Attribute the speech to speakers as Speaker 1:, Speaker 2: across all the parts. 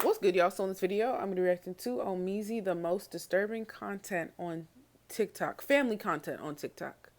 Speaker 1: What's good, y'all? So in this video, I'm going to be reacting to Omizi, the most disturbing content on TikTok. Family content on TikTok.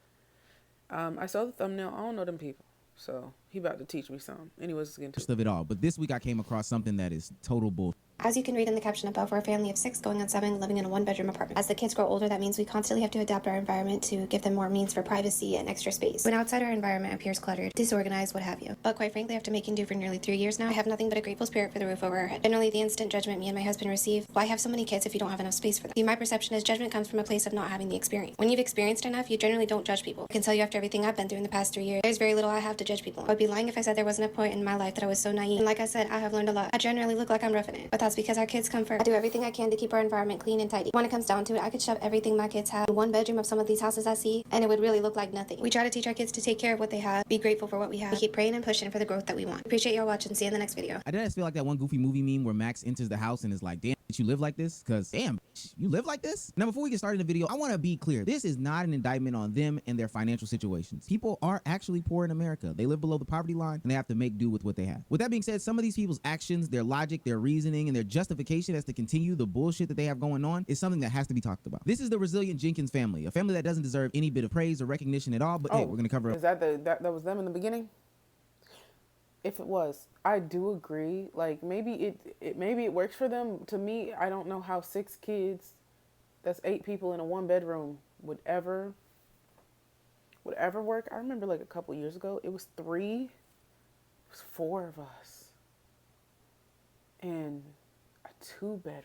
Speaker 1: I saw the thumbnail. I don't know them people. So he about to teach me something. Anyways, let's get into it.
Speaker 2: Of it all. But this week I came across something that is total bull.
Speaker 3: As you can read in the caption above, we're a family of 6 going on 7 living in a 1-bedroom apartment. As the kids grow older, that means we constantly have to adapt our environment to give them more means for privacy and extra space. When outside our environment appears cluttered, disorganized, what have you. But quite frankly, after making do for nearly 3 years now, I have nothing but a grateful spirit for the roof over our head. Generally, the instant judgment me and my husband receive, why have so many kids if you don't have enough space for them? See, my perception is judgment comes from a place of not having the experience. When you've experienced enough, you generally don't judge people. I can tell you after everything I've been through in the past 3 years, there's very little I have to judge people. I would be lying if I said there wasn't a point in my life that I was so naive. And like I said, I have learned a lot. I generally look like I'm roughing it, but that's because our kids come first. I do everything I can to keep our environment clean and tidy. When it comes down to it, I could shove everything my kids have in 1 bedroom of some of these houses I see, and it would really look like nothing. We try to teach our kids to take care of what they have, be grateful for what we have. We keep praying and pushing for the growth that we want. Appreciate y'all watching. See you in the next video.
Speaker 2: I just feel like that one Goofy movie meme where Max enters the house and is like, damn, bitch, you live like this? Because damn, bitch, you live like this? Now, before we get started in the video, I want to be clear. This is not an indictment on them and their financial situations. People are actually poor in America. They live below the poverty line and they have to make do with what they have. With that being said, some of these people's actions, their logic, their reasoning, and their justification as to continue the bullshit that they have going on is something that has to be talked about. This is the resilient Jenkins family, a family that doesn't deserve any bit of praise or recognition at all, but hey, we're going to cover it.
Speaker 1: Is that that was them in the beginning? If it was, I do agree. Like maybe it works for them. To me, I don't know how 6 kids, that's 8 people in a 1-bedroom would ever work. I remember like a couple years ago, it was 4 of us in a 2-bedroom.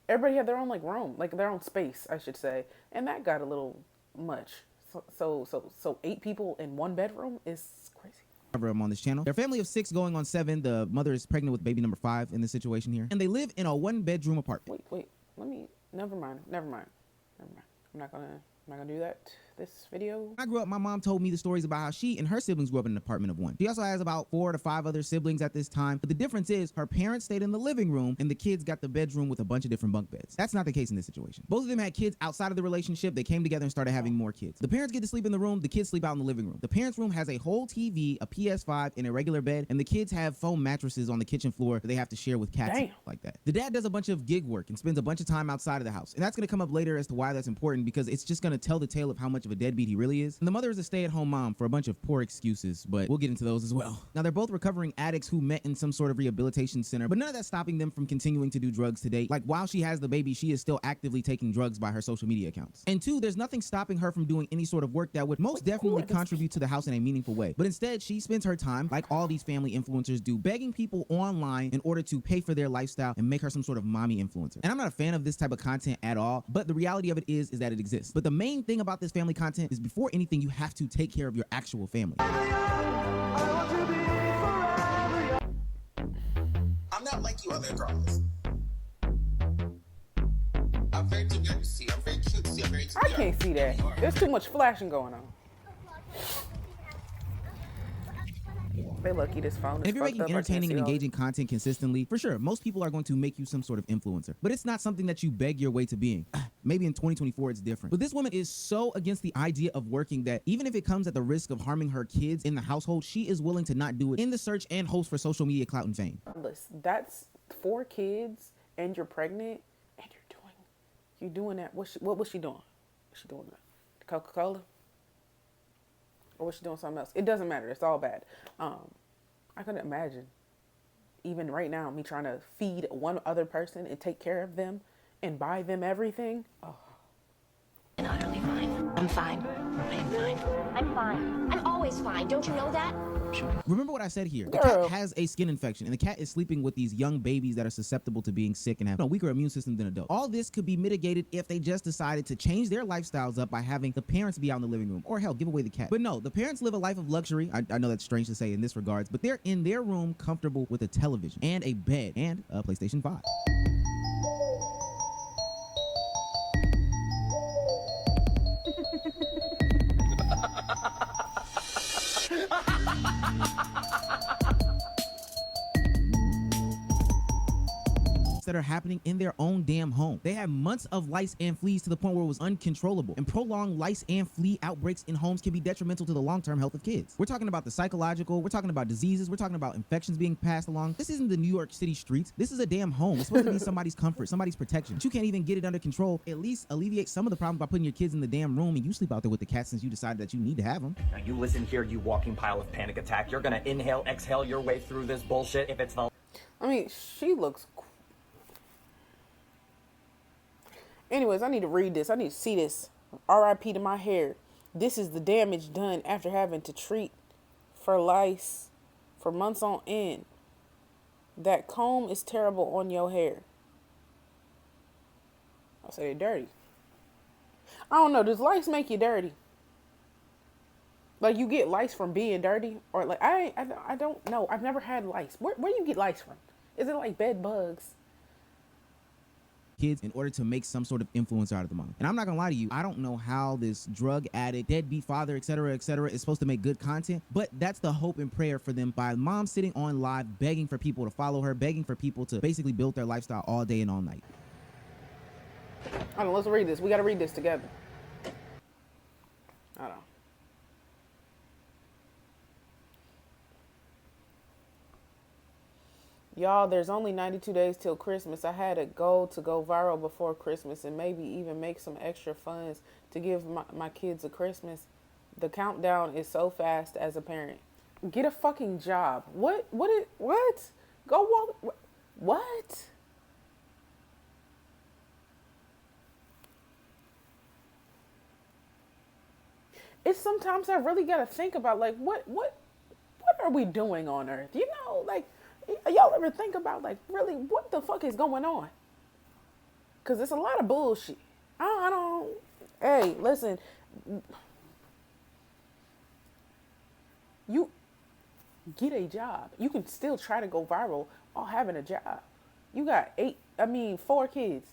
Speaker 1: Everybody had their own like room, like their own space, I should say, and that got a little much. So 8 people in 1 bedroom is crazy.
Speaker 2: Cover them on this channel. They're a family of 6 going on 7. The mother is pregnant with baby number 5 in this situation here, and they live in a 1-bedroom apartment.
Speaker 1: Wait. Never mind. I'm not gonna do that this video.
Speaker 2: When I grew up, my mom told me the stories about how she and her siblings grew up in an apartment of 1. She also has about 4 to 5 other siblings at this time, but the difference is her parents stayed in the living room and the kids got the bedroom with a bunch of different bunk beds. That's not the case in this situation. Both of them had kids outside of the relationship. They came together and started having more kids. The parents get to sleep in the room, the kids sleep out in the living room. The parents' room has a whole TV, a PS5, and a regular bed, and the kids have foam mattresses on the kitchen floor that they have to share with cats.
Speaker 1: Damn.
Speaker 2: Like that. The dad does a bunch of gig work and spends a bunch of time outside of the house, and that's going to come up later as to why that's important, because it's just going to tell the tale of how much of a deadbeat he really is. And the mother is a stay-at-home mom for a bunch of poor excuses, but we'll get into those as well. Now, they're both recovering addicts who met in some sort of rehabilitation center, but none of that's stopping them from continuing to do drugs today. Like, while she has the baby, she is still actively taking drugs by her social media accounts. And 2, there's nothing stopping her from doing any sort of work that would most definitely contribute to the house in a meaningful way. But instead, she spends her time, like all these family influencers do, begging people online in order to pay for their lifestyle and make her some sort of mommy influencer. And I'm not a fan of this type of content at all, but the reality of it is that it exists. But the main thing about this family content is, before anything, you have to take care of your actual family.
Speaker 4: I'm not like you other girls. I'm very cutesy. I'm very cutesy. I'm very
Speaker 1: I can't see that. There's too much flashing going on. They lucky this phone is
Speaker 2: And if you're
Speaker 1: fucked
Speaker 2: making
Speaker 1: up,
Speaker 2: entertaining and
Speaker 1: I can't see
Speaker 2: engaging content consistently, for sure, most people are going to make you some sort of influencer. But it's not something that you beg your way to being. Maybe in 2024 it's different. But this woman is so against the idea of working that even if it comes at the risk of harming her kids in the household, she is willing to not do it in the search and hopes for social media clout and fame.
Speaker 1: Listen, that's 4 kids and you're pregnant and you're doing that. What was she doing? Was she doing that? Coca-Cola? Or was she doing something else? It doesn't matter. It's all bad. I couldn't imagine, even right now, me trying to feed one other person and take care of them and buy them everything. Oh.
Speaker 5: And utterly fine. I'm fine. I'm fine. I'm fine. I'm always fine. Don't you know that?
Speaker 2: Remember what I said here. The
Speaker 1: Girl.
Speaker 2: cat has a skin infection, and the cat is sleeping with these young babies that are susceptible to being sick and have a weaker immune system than adults. All this could be mitigated if they just decided to change their lifestyles up by having the parents be out in the living room, or hell, give away the cat. But no, the parents live a life of luxury. I know that's strange to say in this regards, but they're in their room comfortable with a television and a bed and a PlayStation 5. that are happening in their own damn home. They have months of lice and fleas to the point where it was uncontrollable. And prolonged lice and flea outbreaks in homes can be detrimental to the long-term health of kids. We're talking about the psychological, we're talking about diseases, we're talking about infections being passed along. This isn't the New York City streets. This is a damn home. It's supposed to be somebody's comfort, somebody's protection. But you can't even get it under control. At least alleviate some of the problem by putting your kids in the damn room and you sleep out there with the cats since you decided that you need to have them.
Speaker 6: Now you listen here, you walking pile of panic attack. You're gonna inhale, exhale your way through this bullshit if it's the...
Speaker 1: I mean, she looks... Anyways, I need to read this. I need to see this. R.I.P. to my hair. This is the damage done after having to treat for lice for months on end. That comb is terrible on your hair. I say they're dirty. I don't know. Does lice make you dirty? Like you get lice from being dirty? Or like, I don't know. I've never had lice. Where do you get lice from? Is it like bed bugs?
Speaker 2: Kids in order to make some sort of influence out of the mom. And I'm not gonna lie to you, I don't know how this drug addict, deadbeat father, etc., is supposed to make good content, but that's the hope and prayer for them by mom sitting on live begging for people to follow her, begging for people to basically build their lifestyle all day and all night.
Speaker 1: Hold on, let's read this. We gotta read this together. Hold on. Y'all, there's only 92 days till Christmas. I had a goal to go viral before Christmas and maybe even make some extra funds to give my kids a Christmas. The countdown is so fast as a parent. Get a fucking job. What? Go walk. What? It's sometimes I really gotta think about like what are we doing on Earth? You know, like y'all ever think about like really what the fuck is going on? Cause it's a lot of bullshit. I don't. Hey, listen. You get a job. You can still try to go viral while having a job. You got 4 kids.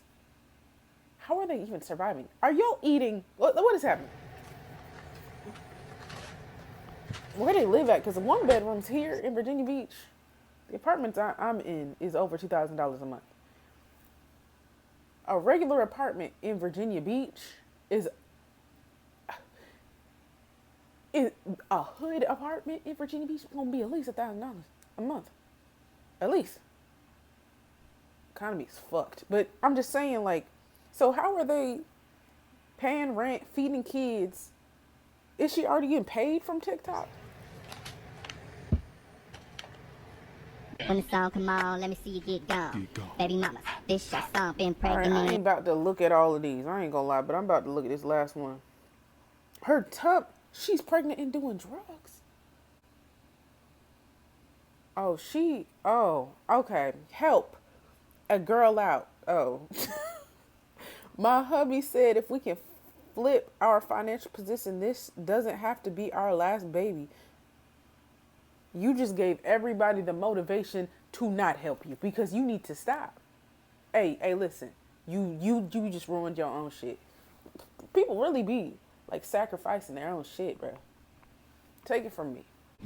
Speaker 1: How are they even surviving? Are y'all eating? What is happening? Where they live at? Because the 1 bedrooms here in Virginia Beach, the apartments I'm in is over $2,000 a month. A regular apartment in Virginia Beach is a hood apartment in Virginia Beach gonna be at least $1,000 a month, at least. Economy's fucked, but I'm just saying, like, so how are they paying rent, feeding kids? Is she already getting paid from TikTok?
Speaker 7: When the song come on, let me see you get gone. Baby mama, this your song, been pregnant.
Speaker 1: Alright, I ain't about to look at all of these. I ain't gonna lie, but I'm about to look at this last one. Her she's pregnant and doing drugs. Okay. Help a girl out. Oh. My hubby said if we can flip our financial position, this doesn't have to be our last baby. You just gave everybody the motivation to not help you because you need to stop. Hey, listen. You just ruined your own shit. People really be like sacrificing their own shit, bro. Take it from me.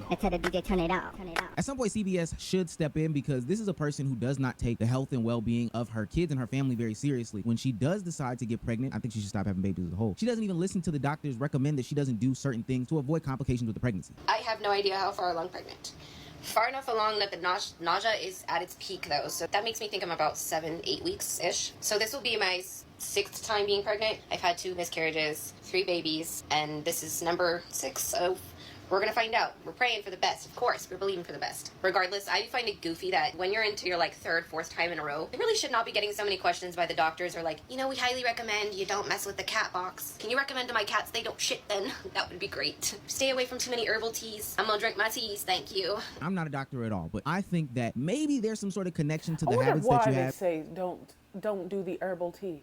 Speaker 7: I tell the DJ turn it off.
Speaker 2: At some point, CBS should step in because this is a person who does not take the health and well-being of her kids and her family very seriously. When she does decide to get pregnant, I think she should stop having babies as a whole. She doesn't even listen to the doctors recommend that she doesn't do certain things to avoid complications with the pregnancy.
Speaker 8: I have no idea how far along pregnant. Far enough along that the nausea is at its peak, though, so that makes me think I'm about 7-8 weeks-ish. So this will be my 6th time being pregnant. I've had 2 miscarriages, 3 babies, and this is number 6, so we're gonna find out. We're praying for the best, of course. We're believing for the best. Regardless, I find it goofy that when you're into your like 3rd, 4th time in a row, you really should not be getting so many questions by the doctors or like, we highly recommend you don't mess with the cat box. Can you recommend to my cats they don't shit then? That would be great. Stay away from too many herbal teas. I'm gonna drink my teas, thank you.
Speaker 2: I'm not a doctor at all, but I think that maybe there's some sort of connection to the
Speaker 1: I wonder
Speaker 2: habits that
Speaker 1: why
Speaker 2: you
Speaker 1: they
Speaker 2: have.
Speaker 1: say don't do the herbal tea.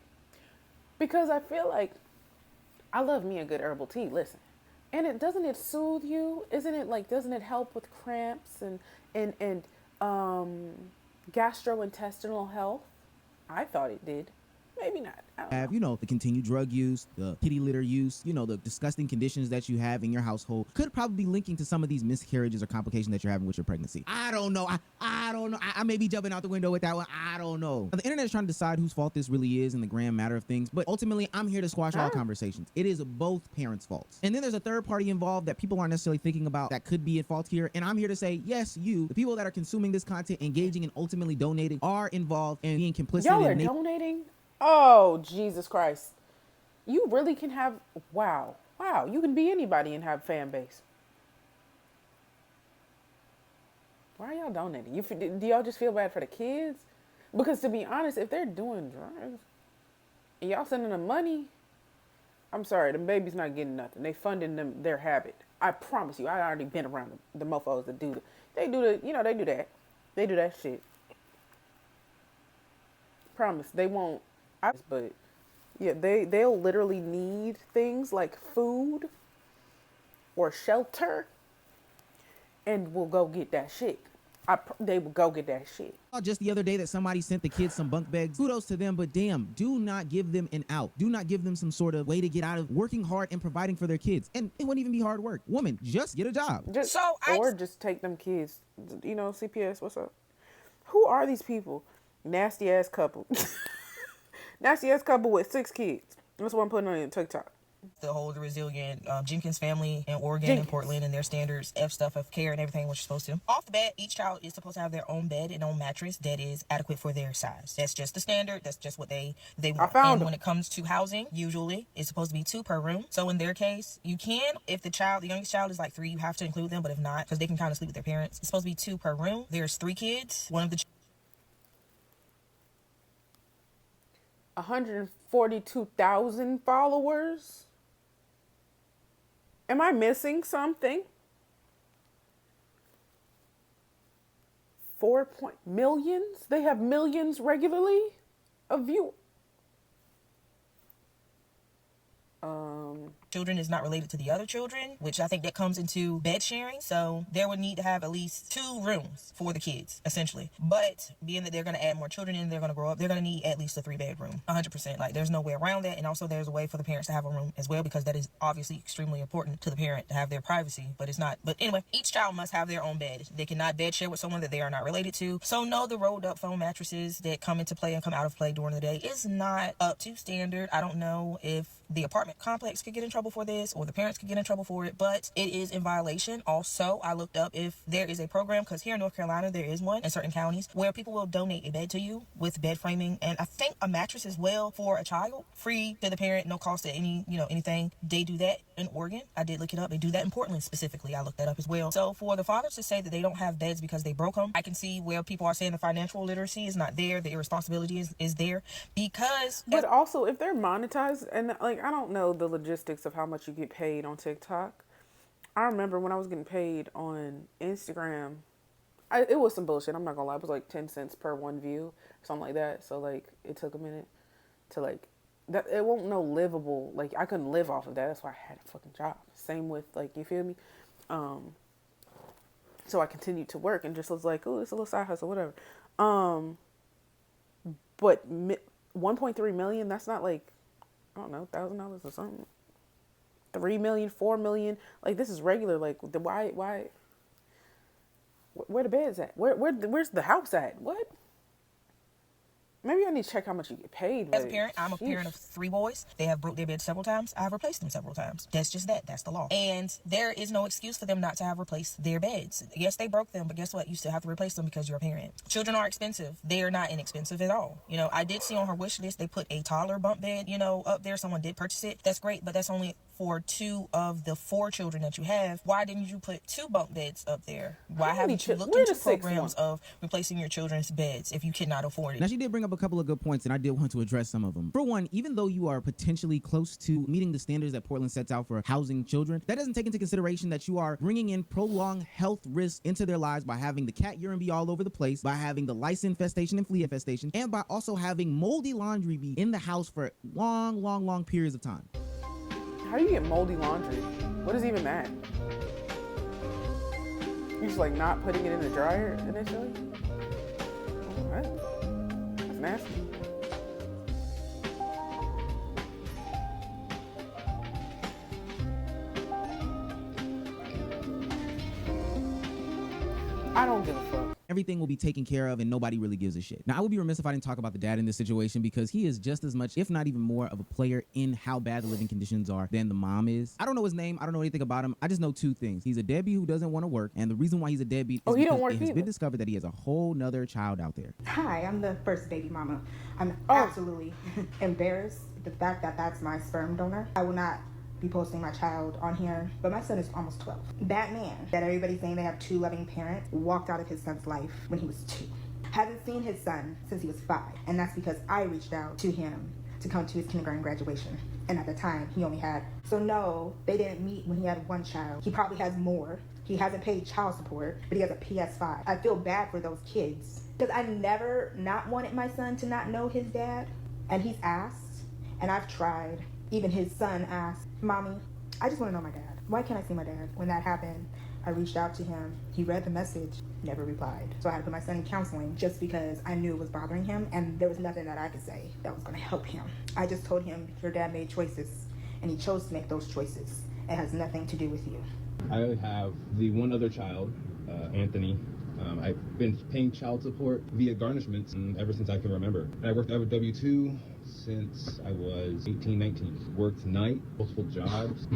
Speaker 1: Because I feel like I love me a good herbal tea. Listen. And doesn't it soothe you? Isn't it like, doesn't it help with cramps and gastrointestinal health? I thought it did. Maybe not.
Speaker 2: have, the continued drug use, the kitty litter use, the disgusting conditions that you have in your household could probably be linking to some of these miscarriages or complications that you're having with your pregnancy. I don't know. I don't know. I may be jumping out the window with that one. I don't know. Now, the internet is trying to decide whose fault this really is in the grand matter of things, but ultimately, I'm here to squash all conversations. It is both parents' faults. And then there's a third party involved that people aren't necessarily thinking about that could be at fault here. And I'm here to say, yes, you, the people that are consuming this content, engaging and ultimately donating, are involved in being complicit.
Speaker 1: Y'all are donating? Oh, Jesus Christ. You really can have, wow, you can be anybody and have fan base. Why are y'all donating? Do y'all just feel bad for the kids? Because to be honest, if they're doing drugs and y'all sending them money, I'm sorry, the baby's not getting nothing. They funding their habit. I promise you, I already been around the mofos that do they do that. They do that shit. Promise, they won't. But yeah, they'll literally need things like food or shelter, and will go get that shit. They will go get that shit.
Speaker 2: Just the other day that somebody sent the kids some bunk beds. Kudos to them, but damn, do not give them an out. Do not give them some sort of way to get out of working hard and providing for their kids. And it wouldn't even be hard work. Woman, just get a job.
Speaker 1: Just take them kids. CPS, what's up? Who are these people? Nasty ass couple. Nasty ass couple with 6 kids. That's what I'm putting on TikTok.
Speaker 9: The whole resilient Jenkins family in Oregon and Portland and their standards of care and everything, what you're supposed to. Off the bat, each child is supposed to have their own bed and own mattress that is adequate for their size. That's just the standard. That's just what they want. And when it comes to housing, usually it's supposed to be 2 per room. So in their case, you can, if the youngest child is like 3, you have to include them. But if not, because they can kind of sleep with their parents, it's supposed to be 2 per room. There's 3 kids. One of the
Speaker 1: 142,000 followers. Am I missing something? 4 millions? They have millions regularly of view.
Speaker 9: Children is not related to the other children, which I think that comes into bed sharing. So there would need to have at least 2 rooms for the kids, essentially. But being that they're going to add more children in, they're going to grow up, they're going to need at least a 3-bedroom, 100%. Like, there's no way around that. And also there's a way for the parents to have a room as well, because that is obviously extremely important to the parent to have their privacy, but it's not. But anyway, each child must have their own bed. They cannot bed share with someone that they are not related to. So no, the rolled up foam mattresses that come into play and come out of play during the day is not up to standard. I don't know if the apartment complex could get in trouble for this, or the parents could get in trouble for it, but it is in violation. Also, I looked up if there is a program, because here in North Carolina there is one in certain counties, where people will donate a bed to you with bed framing, and I think a mattress as well for a child, free to the parent, no cost to anything. They do that in Oregon. I did look it up. They do that in Portland specifically. I looked that up as well. So for the fathers to say that they don't have beds because they broke them, I can see where people are saying the financial literacy is not there, the irresponsibility is there, because.
Speaker 1: But also, if they're monetized, and I don't know the logistics of how much you get paid on TikTok. I remember when I was getting paid on Instagram, it was some bullshit. I'm not gonna lie. It was like 10 cents per 1 view, something like that. So it took a minute to that. It won't no livable. I couldn't live off of that. That's why I had a fucking job. Same with you feel me? So I continued to work and just was like, oh, it's a little side hustle, whatever. But 1.3 million. That's not I don't know, $1,000 or something. 3 million, 4 million. This is regular. Why? Where the bed's at? Where's the house at? What? Maybe I need to check how much you get paid.
Speaker 9: As a parent, I'm a parent of 3 boys. They have broke their bed several times. I've replaced them several times. That's just that. That's the law. And there is no excuse for them not to have replaced their beds. Yes, they broke them, but guess what? You still have to replace them because you're a parent. Children are expensive. They are not inexpensive at all. I did see on her wish list, they put a toddler bunk bed, up there. Someone did purchase it. That's great, but that's only for 2 of the 4 children that you have. Why didn't you put 2 bunk beds up there? Why haven't you looked into programs of replacing your children's beds if you cannot afford it?
Speaker 2: Now, she did bring up a couple of good points, and I did want to address some of them. For one, even though you are potentially close to meeting the standards that Portland sets out for housing children, that doesn't take into consideration that you are bringing in prolonged health risks into their lives by having the cat urine be all over the place, by having the lice infestation and flea infestation, and by also having moldy laundry be in the house for long periods of time.
Speaker 1: How do you get moldy laundry? What is even that? You're just not putting it in the dryer initially? What? That's nasty. I don't give a fuck.
Speaker 2: Everything will be taken care of and nobody really gives a shit. Now, I would be remiss if I didn't talk about the dad in this situation because he is just as much, if not even more, of a player in how bad the living conditions are than the mom is. I don't know his name. I don't know anything about him. I just know two things. He's a deadbeat who doesn't want to work, and the reason why he's a deadbeat is because it has been discovered that he has a whole nother child out there.
Speaker 10: Hi, I'm the first baby mama. I'm absolutely embarrassed the fact that that's my sperm donor. I will not be posting my child on here, but my son is almost 12. That man that everybody's saying they have two loving parents walked out of his son's life when he was 2. Hasn't seen his son since he was 5, and that's because I reached out to him to come to his kindergarten graduation, and at the time he only had. So no, they didn't meet when he had 1 child. He probably has more. He hasn't paid child support, but he has a PS5. I feel bad for those kids because I never not wanted my son to not know his dad, and he's asked, and I've tried. Even his son asked, Mommy, I just want to know my dad. Why can't I see my dad? When that happened, I reached out to him. He read the message, never replied. So I had to put my son in counseling just because I knew it was bothering him, and there was nothing that I could say that was going to help him. I just told him, your dad made choices, and he chose to make those choices. It has nothing to do with you.
Speaker 11: I have the one other child, Anthony. I've been paying child support via garnishments ever since I can remember. I worked at a W-2 since I was 18, 19. Worked night, multiple jobs,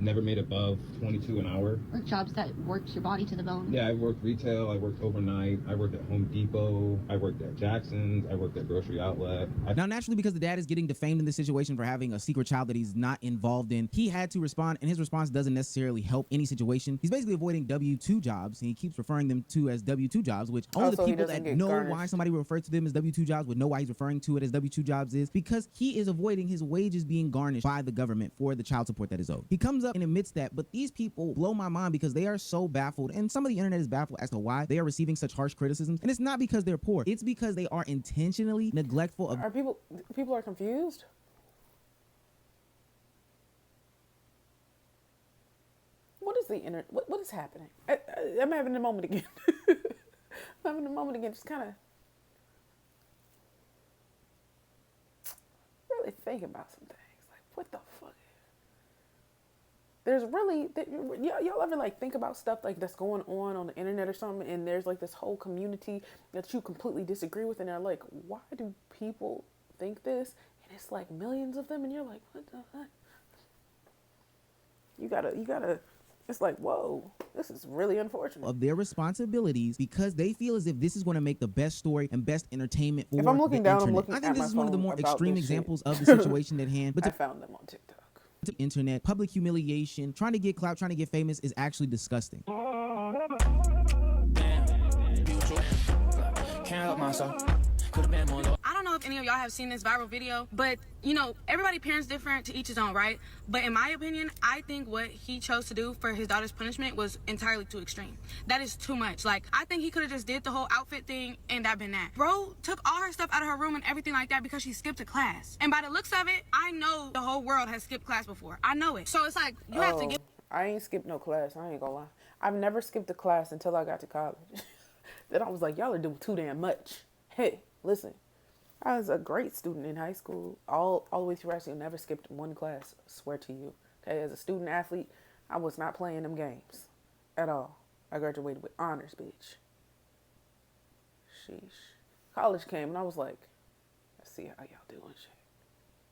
Speaker 11: never made above 22 an hour.
Speaker 12: Work jobs that works your body to the bone?
Speaker 11: Yeah, I worked retail, I worked overnight, I worked at Home Depot, I worked at Jackson's, I worked at Grocery Outlet.
Speaker 2: Now, naturally, because the dad is getting defamed in this situation for having a secret child that he's not involved in, he had to respond, and his response doesn't necessarily help any situation. He's basically avoiding W-2 jobs, and he keeps referring them to as W-2 jobs, which only the people that know why somebody refers to them as W-2 jobs would know why he's referring to it as W-2 jobs is because he is avoiding his wages being garnished by the government for the child support that is owed. He comes up and admits that, but these people blow my mind because they are so baffled, and some of the internet is baffled as to why they are receiving such harsh criticisms, and it's not because they're poor. It's because they are intentionally neglectful of...
Speaker 1: Are people are confused? What is the internet? What is happening? I'm having a moment again. I'm having a moment again. Just kind of really think about some things. Like, what the fuck? There's really, y'all ever like think about stuff like that's going on the internet or something, and there's like this whole community that you completely disagree with, and they're like, why do people think this? And it's like millions of them, and you're like, what the fuck? You gotta. It's like, whoa, this is really unfortunate.
Speaker 2: Of their responsibilities because they feel as if this is going to make the best story and best entertainment for
Speaker 1: if I'm looking down,
Speaker 2: internet.
Speaker 1: I'm looking
Speaker 2: I
Speaker 1: at
Speaker 2: think this is one of the more extreme examples
Speaker 1: shit.
Speaker 2: of the situation at hand. But
Speaker 1: I found them on TikTok.
Speaker 2: To internet, public humiliation, trying to get clout, trying to get famous is actually disgusting.
Speaker 13: Can't help myself. I don't know if any of y'all have seen this viral video, but you know, everybody parents different, to each his own, right? But in my opinion, I think what he chose to do for his daughter's punishment was entirely too extreme. That is too much. Like, I think he could have just did the whole outfit thing and that been that. Bro took all her stuff out of her room and everything like that because she skipped a class. And by the looks of it, I know the whole world has skipped class before. I know it. So it's like, you have to get...
Speaker 1: I ain't skipped no class. I ain't gonna lie. I've never skipped a class until I got to college. Then I was like, y'all are doing too damn much. Hey, listen. I was a great student in high school, all the way through high school. Never skipped one class, I swear to you. Okay, as a student athlete, I was not playing them games at all. I graduated with honors, bitch. Sheesh. College came and I was like, let's see how y'all doing shit.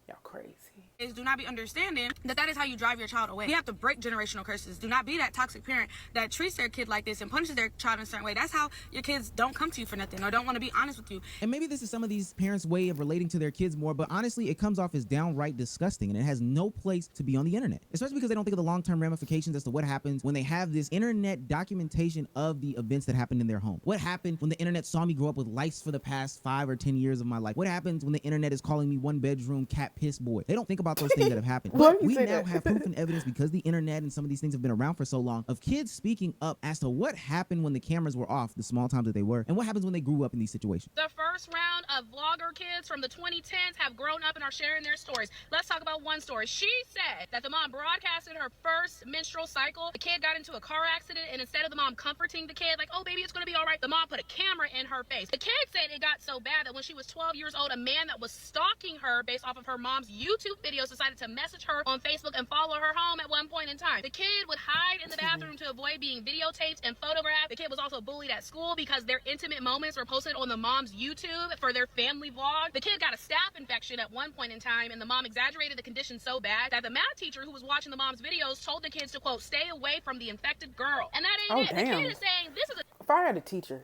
Speaker 1: Y'all crazy.
Speaker 13: Is do not be understanding that is how you drive your child away. You have to break generational curses. Do not be that toxic parent that treats their kid like this and punishes their child in a certain way. That's how your kids don't come to you for nothing or don't want to be honest with you.
Speaker 2: And maybe this is some of these parents' way of relating to their kids more, but honestly, it comes off as downright disgusting, and it has no place to be on the internet, especially because they don't think of the long-term ramifications as to what happens when they have this internet documentation of the events that happened in their home. What happened when the internet saw me grow up with lice for the past 5 or 10 years of my life? What happens when the internet is calling me one-bedroom cat piss boy? They don't think about those things that have happened. But we now have proof and evidence, because the internet and some of these things have been around for so long, of kids speaking up as to what happened when the cameras were off, the small times that they were, and what happens when they grew up in these situations.
Speaker 14: The first round of vlogger kids from the 2010s have grown up and are sharing their stories. Let's talk about one story. She said that the mom broadcasted her first menstrual cycle. The kid got into a car accident, and instead of the mom comforting the kid, like, oh, baby, it's going to be all right, the mom put a camera in her face. The kid said it got so bad that when she was 12 years old, a man that was stalking her based off of her mom's YouTube videos, decided to message her on Facebook and follow her home at one point in time. The kid would hide in the bathroom to avoid being videotaped and photographed. The kid was also bullied at school because their intimate moments were posted on the mom's YouTube for their family vlog. The kid got a staph infection at one point in time, and the mom exaggerated the condition so bad that the math teacher who was watching the mom's videos told the kids to, quote, stay away from the infected girl. And that ain't it.
Speaker 1: Damn.
Speaker 14: The kid is saying this is
Speaker 1: If I had a teacher,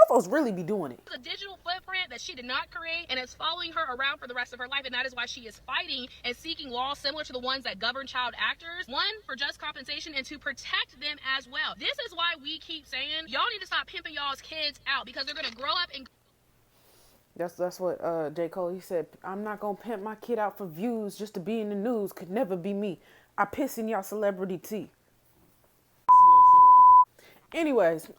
Speaker 1: motherfuckers really be doing it.
Speaker 14: a digital footprint that she did not create, and it's following her around for the rest of her life, and that is why she is fighting and seeking laws similar to the ones that govern child actors. One, for just compensation, and to protect them as well. This is why we keep saying y'all need to stop pimping y'all's kids out, because they're gonna grow up and
Speaker 1: That's what J. Cole, he said, I'm not gonna pimp my kid out for views just to be in the news. Could never be me. I piss in y'all celebrity tea. Anyways,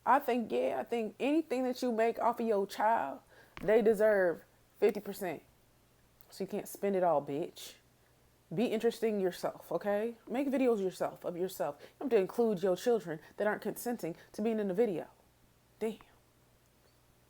Speaker 1: I think anything that you make off of your child, they deserve 50%. So you can't spend it all, bitch. Be interesting yourself, okay? Make videos of yourself. You have to include your children that aren't consenting to being in the video. Damn.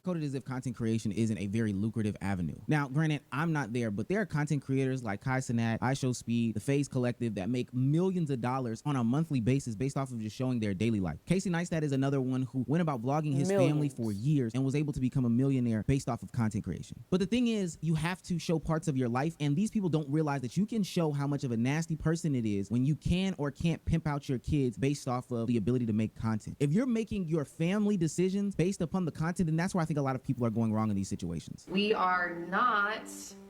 Speaker 2: Coded as if content creation isn't a very lucrative avenue. Now, granted, I'm not there, but there are content creators like Kai Cenat, iShowSpeed, the FaZe Collective that make millions of dollars on a monthly basis based off of just showing their daily life. Casey Neistat is another one who went about vlogging his family for years and was able to become a millionaire based off of content creation. But the thing is, you have to show parts of your life, and these people don't realize that you can show how much of a nasty person it is when you can or can't pimp out your kids based off of the ability to make content. If you're making your family decisions based upon the content, then that's where I think a lot of people are going wrong in these situations.
Speaker 15: We are not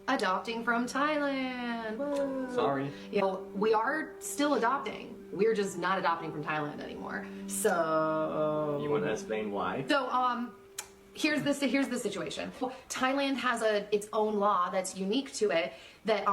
Speaker 15: adopting from Thailand. Whoa.
Speaker 6: Sorry.
Speaker 15: You know, we are still adopting. We're just not adopting from Thailand anymore. So
Speaker 6: You want to explain why?
Speaker 15: So here's the situation. Thailand has its own law that's unique to it, that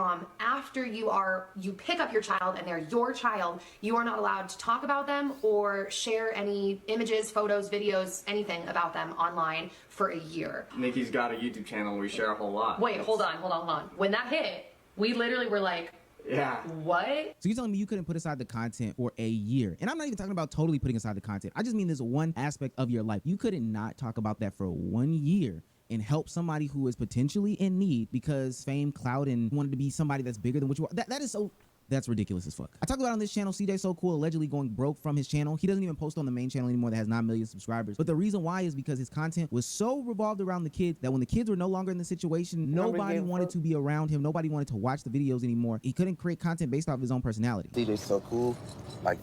Speaker 15: after you pick up your child and they're your child, you are not allowed to talk about them or share any images, photos, videos, anything about them online for a year.
Speaker 6: Nikki's got a YouTube channel and we share a whole lot.
Speaker 15: Wait, hold on. When that hit, we literally were like,
Speaker 6: yeah.
Speaker 15: What?
Speaker 2: So you're telling me you couldn't put aside the content for a year? And I'm not even talking about totally putting aside the content. I just mean there's one aspect of your life. You couldn't not talk about that for 1 year and help somebody who is potentially in need because fame, clout, and wanted to be somebody that's bigger than what you are. That is so... That's ridiculous as fuck. I talked about on this channel, CJ So Cool allegedly going broke from his channel. He doesn't even post on the main channel anymore that has 9 million subscribers. But the reason why is because his content was so revolved around the kids that when the kids were no longer in the situation, nobody wanted to be around him. Nobody wanted to watch the videos anymore. He couldn't create content based off his own personality.
Speaker 16: CJ So Cool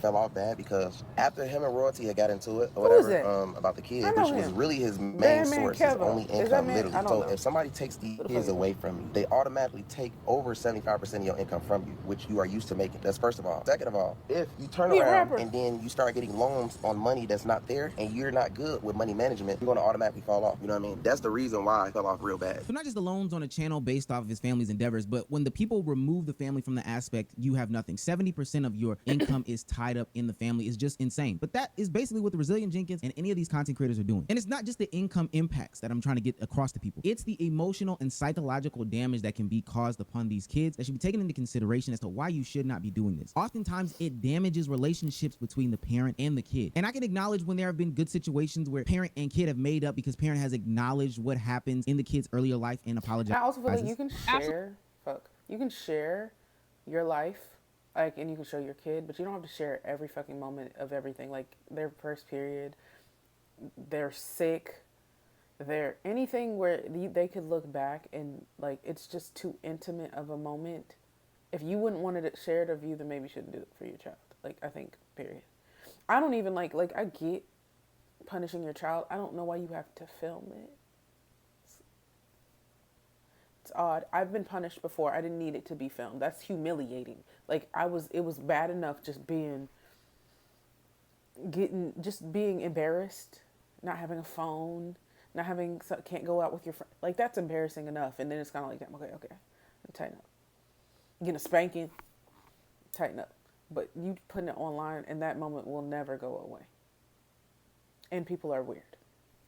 Speaker 16: fell off bad because after him and Royalty had got into it or whatever about the kids, which was really his main source, his only income literally. So if somebody takes the kids away from you, they automatically take over 75% of your income from you, which you are used to making. That's first of all. Second of all, if you turn around and then you start getting loans on money that's not there and you're not good with money management, you're going to automatically fall off. You know what I mean? That's the reason why I fell off real bad.
Speaker 2: So not just the loans on a channel based off of his family's endeavors, but when the people remove the family from the aspect, you have nothing. 70% of your income is tied up in the family. Is just insane. But that is basically what the Resilient Jenkins and any of these content creators are doing. And it's not just the income impacts that I'm trying to get across to people. It's the emotional and psychological damage that can be caused upon these kids that should be taken into consideration as to why you should not be doing this. Oftentimes it damages relationships between the parent and the kid. And I can acknowledge when there have been good situations where parent and kid have made up because parent has acknowledged what happens in the kid's earlier life and apologized.
Speaker 1: I also feel like you can share your life, and you can show your kid, but you don't have to share every fucking moment of everything. Like their first period, they're sick, anything where they could look back and it's just too intimate of a moment. If you wouldn't want to share it or view, then maybe you shouldn't do it for your child. I think, period. I don't even I get punishing your child. I don't know why you have to film it. It's odd. I've been punished before. I didn't need it to be filmed. That's humiliating. It was bad enough just being embarrassed, not having a phone, can't go out with your friend. That's embarrassing enough. And then it's kind of okay, tighten up. Getting a spanking, tighten up. But you putting it online, and that moment will never go away. And people are weird.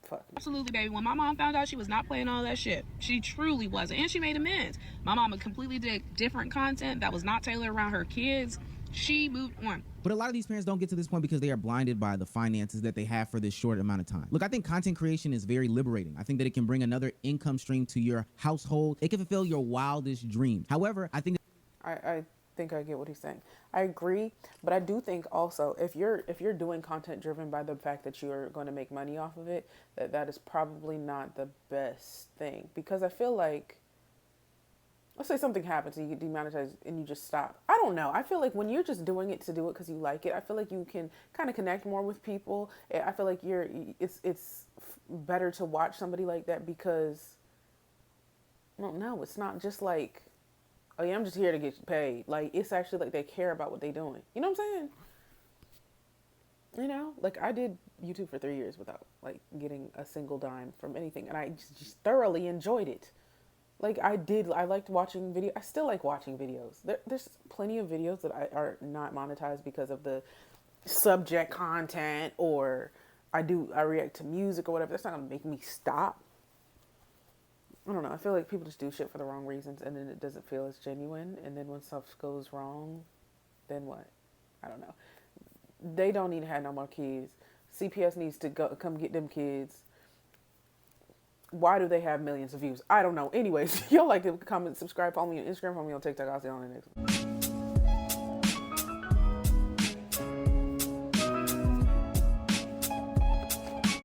Speaker 1: Fuck.
Speaker 13: Absolutely, baby. When my mom found out she was not playing all that shit, she truly wasn't. And she made amends. My mama completely did different content that was not tailored around her kids. She moved on.
Speaker 2: But a lot of these parents don't get to this point because they are blinded by the finances that they have for this short amount of time. Look, I think content creation is very liberating. I think that it can bring another income stream to your household. It can fulfill your wildest dreams. However, I think
Speaker 1: I think I get what he's saying. I agree, but I do think also if you're doing content driven by the fact that you're going to make money off of it, that is probably not the best thing, because I feel like, let's say something happens and you get demonetized and you just stop. I don't know. I feel like when you're just doing it to do it because you like it, I feel like you can kind of connect more with people. I feel like it's better to watch somebody like that because, I don't know, it's not just like, oh yeah, I'm just here to get paid. Like, it's actually like they care about what they're doing. You know what I'm saying? You know, like I did YouTube for 3 years without like getting a single dime from anything, and I just thoroughly enjoyed it. Like I liked watching video. I still like watching videos. There's plenty of videos that are not monetized because of the subject content, or I react to music or whatever. That's not gonna make me stop. I don't know. I feel like people just do shit for the wrong reasons, and then it doesn't feel as genuine. And then when stuff goes wrong, then what? I don't know. They don't need to have no more kids. CPS needs to come get them kids. Why do they have millions of views? I don't know. Anyways, y'all like to comment, subscribe, follow me on Instagram, follow me on TikTok. I'll see you on the next one.